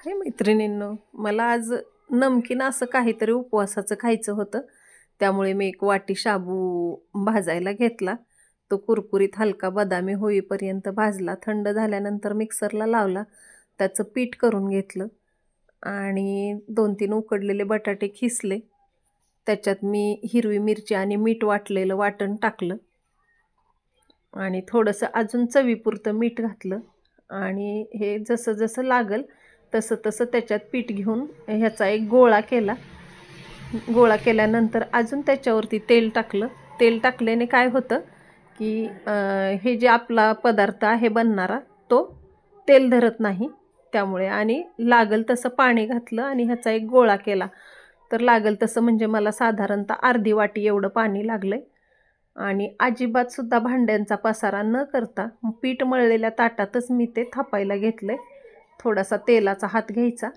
हाय मैत्रिणींनो, मला आज नमकीन असं काहीतरी उपवासाचं खायचं होतं. त्यामुळे मी एक वाटी शाबू भाजायला घेतला. तो कुरकुरीत हलका बदामी होईपर्यंत भाजला. थंड झाल्यानंतर मिक्सरला लावला. त्याचं पीठ करून घेतलं आणि 2-3 उकडलेले बटाटे खिसले. त्याच्यात मी हिरवी मिरची आणि मीठ वाटलेलं वाटण टाकलं आणि थोडंसं अजून चवीपुरतं मीठ घातलं आणि हे जसं जसं लागल तसं तसं त्याच्यात पीठ घेऊन ह्याचा एक गोळा केला. गोळा केल्यानंतर अजून त्याच्यावरती तेल टाकलं. तेल टाकल्याने काय होतं की हे जे आपला पदार्थ आहे बनणारा तो तेल धरत नाही. त्यामुळे आणि लागल तसं पाणी घातलं आणि ह्याचा एक गोळा केला. तर लागल तसं म्हणजे मला साधारणतः अर्धी वाटी एवढं पाणी लागलं आणि अजिबात सुद्धा भांड्यांचा पसारा न करता पीठ मळलेल्या ताटातच मी ते थापायला घेतलं. थोडासा तेलाचा हात घ्यायचा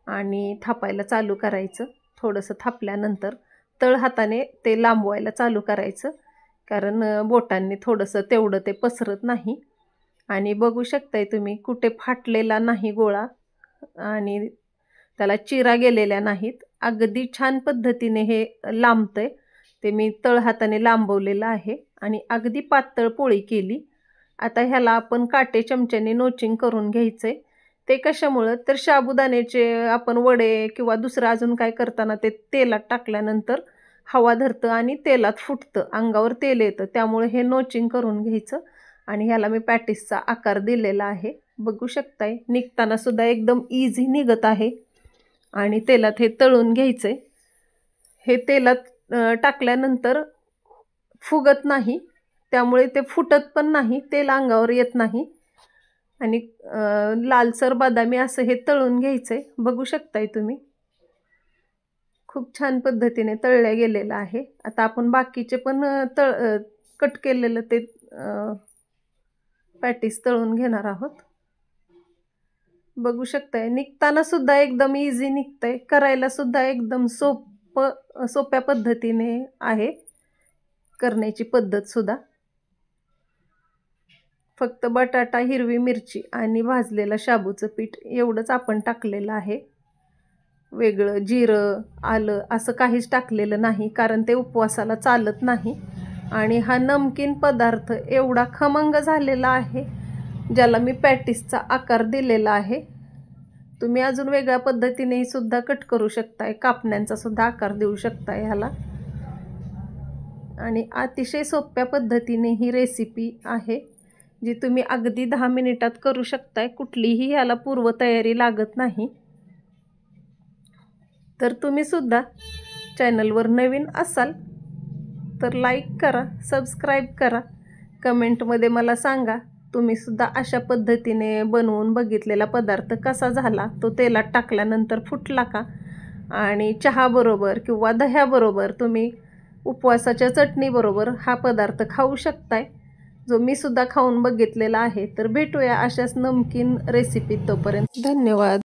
आणि थापायला चालू करायचं. थोडंसं थापल्यानंतर तळ हाताने ते लांबवायला चालू करायचं, कारण बोटांनी थोडंसं तेवढं ते पसरत नाही. आणि बघू शकताय तुम्ही कुठे फाटलेला नाही गोळा आणि त्याला चिरा गेलेल्या नाहीत. अगदी छान पद्धतीने हे लांबतंय. ते मी तळ हाताने लांबवलेलं आहे आणि अगदी पातळ पोळी केली. आता ह्याला आपण काटे चमच्याने नोचिंग करून घ्यायचंय. ते कशामुळं तर साबुदाण्याचे आपण वडे किंवा दुसरं अजून काय करताना ते तेलात टाकल्यानंतर हवा धरतं आणि तेलात फुटतं, अंगावर तेल येतं. त्यामुळे हे नोचिंग करून घ्यायचं आणि ह्याला मी पॅटिसचा आकार दिलेला आहे. बघू शकताय निघताना सुद्धा एकदम इझी निघत आहे आणि तेलात हे तळून घ्यायचंय. हे तेलात टाकल्यानंतर फुगत नाही, त्यामुळे ते फुटत पण नाही, तेल अंगावर येत नाही आणि लालसर बदामी असं हे तळून घ्यायचंय. बघू शकताय तुम्ही खूप छान पद्धतीने तळल्या गेलेलं आहे. आता आपण बाकीचे पण कट केलेलं ते पॅटीस तळून घेणार आहोत. बघू शकताय निघताना सुद्धा एकदम इझी निघतंय. करायला सुद्धा एकदम सोप्या पद्धतीने आहे करण्याची पद्धत सुद्धा. फक्त बटाटा, हिरवी मिरची आणि भाजलेलं शाबूचं पीठ एवढंच आपण टाकलेलं आहे. वेगळं जिरं, आलं असं काहीच टाकलेलं नाही, कारण ते उपवासाला चालत नाही. आणि हा नमकीन पदार्थ एवढा खमंग झालेला आहे, ज्याला मी पॅटिसचा आकार दिलेला आहे. तुम्ही अजून वेगळ्या पद्धतीने सुद्धा कट करू शकताय, कापण्यांचा सुद्धा आकार देऊ शकताय ह्याला. आणि अतिशय सोप्या पद्धतीने ही रेसिपी आहे, जी तुम्ही अगदी 10 मिनिटात करू शकताय. कुठलीही ह्याला पूर्वतयारी लागत नाही. तर तुम्ही सुद्धा चॅनलवर नवीन असाल तर लाईक करा, सबस्क्राईब करा. कमेंटमध्ये मला सांगा तुम्ही सुद्धा अशा पद्धतीने बनवून बघितलेला पदार्थ कसा झाला, तो तेलात टाकल्यानंतर फुटला का. आणि चहाबरोबर किंवा दह्याबरोबर तुम्ही उपवासाच्या चटणीबरोबर हा पदार्थ खाऊ शकताय, जो मी सुद्धा खाऊन बघितलेला आहे. तर भेटूया अशाच नमकीन रेसिपीत. तोपर्यंत धन्यवाद.